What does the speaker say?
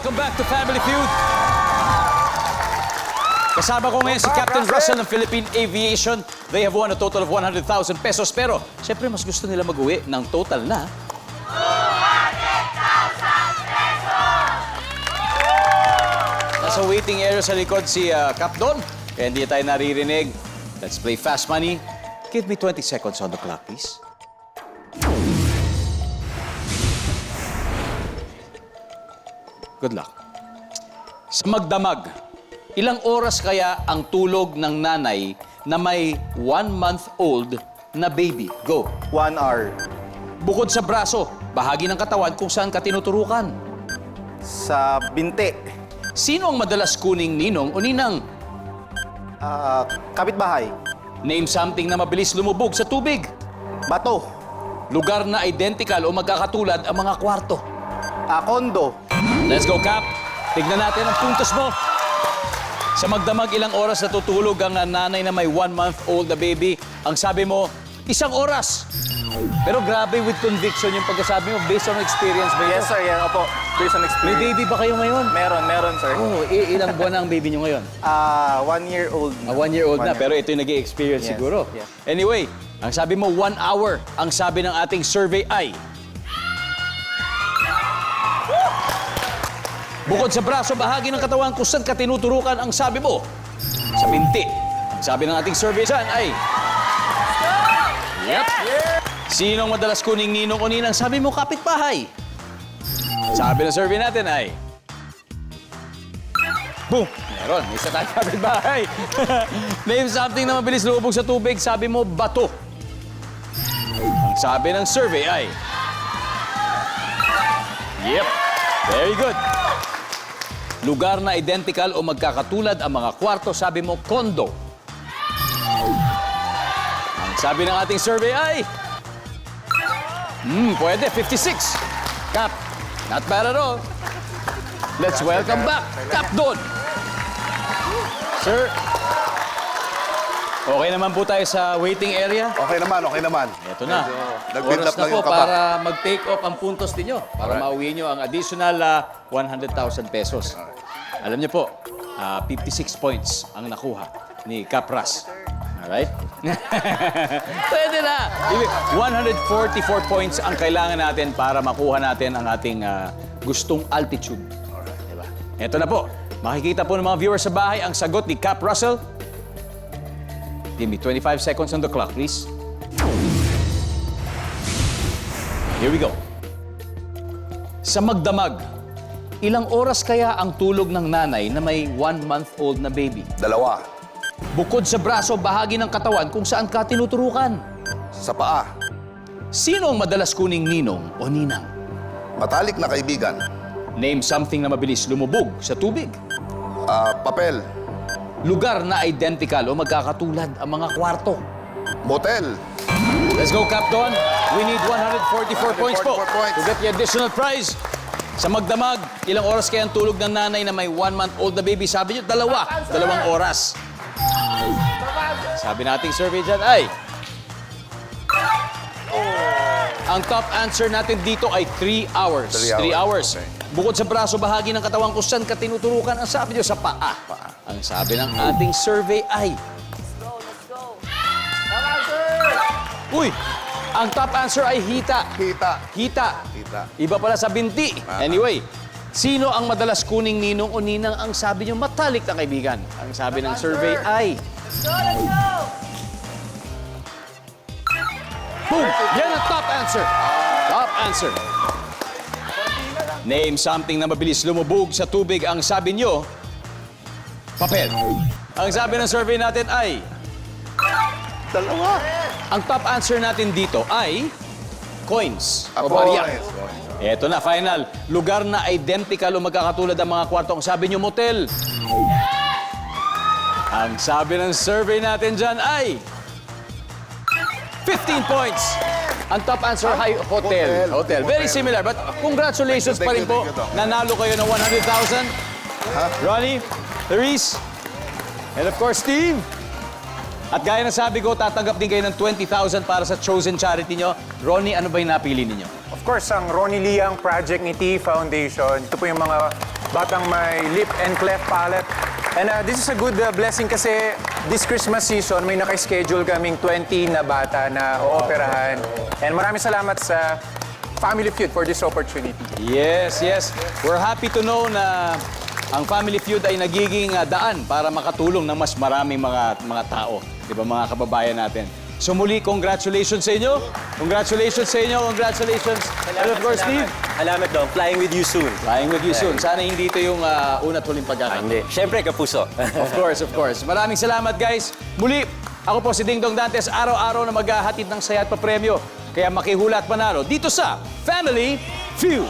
welcome back to Family Feud. Kasama ko ngayon si Captain Russell ng Philippine Aviation. They have won a total of 100,000 pesos. Pero, siyempre, mas gusto nila mag-uwi ng total na... 200,000 pesos! Nasa waiting area sa likod si Cap Don. Kaya hindi tayo naririnig. Let's play fast money. Give me 20 seconds on the clock, please. Good luck. Sa magdamag, ilang oras kaya ang tulog ng nanay na may 1-month-old na baby? Go. 1 hour. Bukod sa braso, bahagi ng katawan kung saan ka tinuturukan. Sa binti. Sino ang madalas kuning ninong o ninang? Kapitbahay. Name something na mabilis lumubog sa tubig. Bato. Lugar na identical o magkakatulad ang mga kwarto. Kondo. Let's go, Cap. Tignan natin ang puntos mo. Sa magdamag, ilang oras natutulog ang nanay na may 1-month-old na baby? Ang sabi mo, 1 oras. Pero grabe with conviction yung pagkasabi mo based on experience ba yun? Yes, sir. Yan, opo. Based on May experience. baby ba kayo ngayon? Meron, sir. Oh, ilang buwan na ang baby nyo ngayon? 1 year old. 1 year old na, 1 year. pero ito yung nag-i-experience Yes, siguro. yes. Anyway, ang sabi mo, 1 hour. Ang sabi ng ating survey ay... Bukod sa braso, bahagi ng katawan kung saan ka tinuturukan, ang sabi mo, sa binti. Ang sabi ng ating survey dyan ay... Yep. Sino ang madalas kuning ninong o ninang? Sabi mo, kapitbahay. Sabi ng survey natin ay... Boom! Meron, isa tayong kapitbahay. Name something na mabilis lumubog sa tubig. Sabi mo, bato. Ang sabi ng survey ay... Yep. Very good. Lugar na identical o magkakatulad ang mga kwarto, sabi mo, kondo. Ang sabi ng ating survey ay... Pwede, 56. Cap, not bad at all. Let's welcome back, Cap Don. Sir, okay naman po tayo sa waiting area. Okay naman. Ito na. Nag-build Oras up na lang po yung kaba. para mag-take off ang puntos ninyo. Para mauwi nyo ang additional 100,000 pesos. Alam niyo po, 56 points ang nakuha ni Capras. Alright? Pwede na! 144 points ang kailangan natin para makuha natin ang ating gustong altitude. Diba? Ito na po. Makikita po ng mga viewers sa bahay ang sagot ni Cap Russell. Give me 25 seconds on the clock, please. Here we go. Sa magdamag, ilang oras kaya ang tulog ng nanay na may 1-month-old na baby? 2. Bukod sa braso, bahagi ng katawan kung saan ka tinuturukan. Sa paa. Sino ang madalas kuning ninong o ninang? Matalik na kaibigan. Name something na mabilis lumubog sa tubig. Papel. Lugar na identical o magkakatulad ang mga kwarto. Motel. Let's go, Cap Don. We need 144 points po 144 points. to get the additional prize. Sa magdamag, ilang oras kaya ang tulog ng nanay na may 1-month-old na baby? Sabi niyo, 2 oras. Sabi nating survey dyan ay... Ang top answer natin dito ay 3 hours. 3 3 hours. Okay. Bukod sa braso, bahagi ng katawan kung saan ka tinuturukan, ang sabi niyo sa paa. Ang sabi ng ating survey ay... Uy! Ang top answer ay hita. Kita. Hita. Hita. Iba pala sa binti. Anyway, sino ang madalas kuning ninong o ninang? Ang sabi niyo, matalik na kaibigan. Ang sabi ng survey ay... Boom! Yan ang top answer. Top answer. Name something na mabilis lumubog sa tubig. Ang sabi niyo, papel. Ang sabi ng survey natin ay... 2. Ang top answer natin dito ay... coins. O Coins. barya. Eto na, final. Lugar na identical o magkakatulad ang mga kwarto. Ang sabi niyo, motel. Ang sabi ng survey natin dyan ay... 15 points. Ang top answer ay hotel. Hotel. Very similar, but congratulations pa rin po. Nanalo kayo ng 100,000. Ronnie, Therese, and of course, Steve. At gaya ng sabi ko, tatanggap din kayo ng 20,000 para sa chosen charity nyo. Ronnie, ano ba yung napili ninyo? Of course, ang Ronnie Liang Project ni T Foundation. Ito po yung mga batang may lip and cleft palate. And this is a good blessing kasi this Christmas season may naka-schedule kaming 20 na bata na ooperahan. And maraming salamat sa Family Feud for this opportunity. Yes, yes. We're happy to know na ang Family Feud ay nagiging daan para makatulong ng mas maraming mga tao. Di ba, mga kababayan natin. So muli, congratulations sa inyo. Congratulations sa inyo. Congratulations. And of course, Steve. Salamat daw. Flying with you soon. Flying with you soon. Sana hindi ito yung una't huling pagkakataon. Hindi. Siyempre, kapuso. Of course, of course. Maraming salamat, guys. Muli, ako po si Ding Dong Dantes, araw-araw na maghahatid ng saya at papremyo. Kaya makihula at panalo dito sa Family Feud.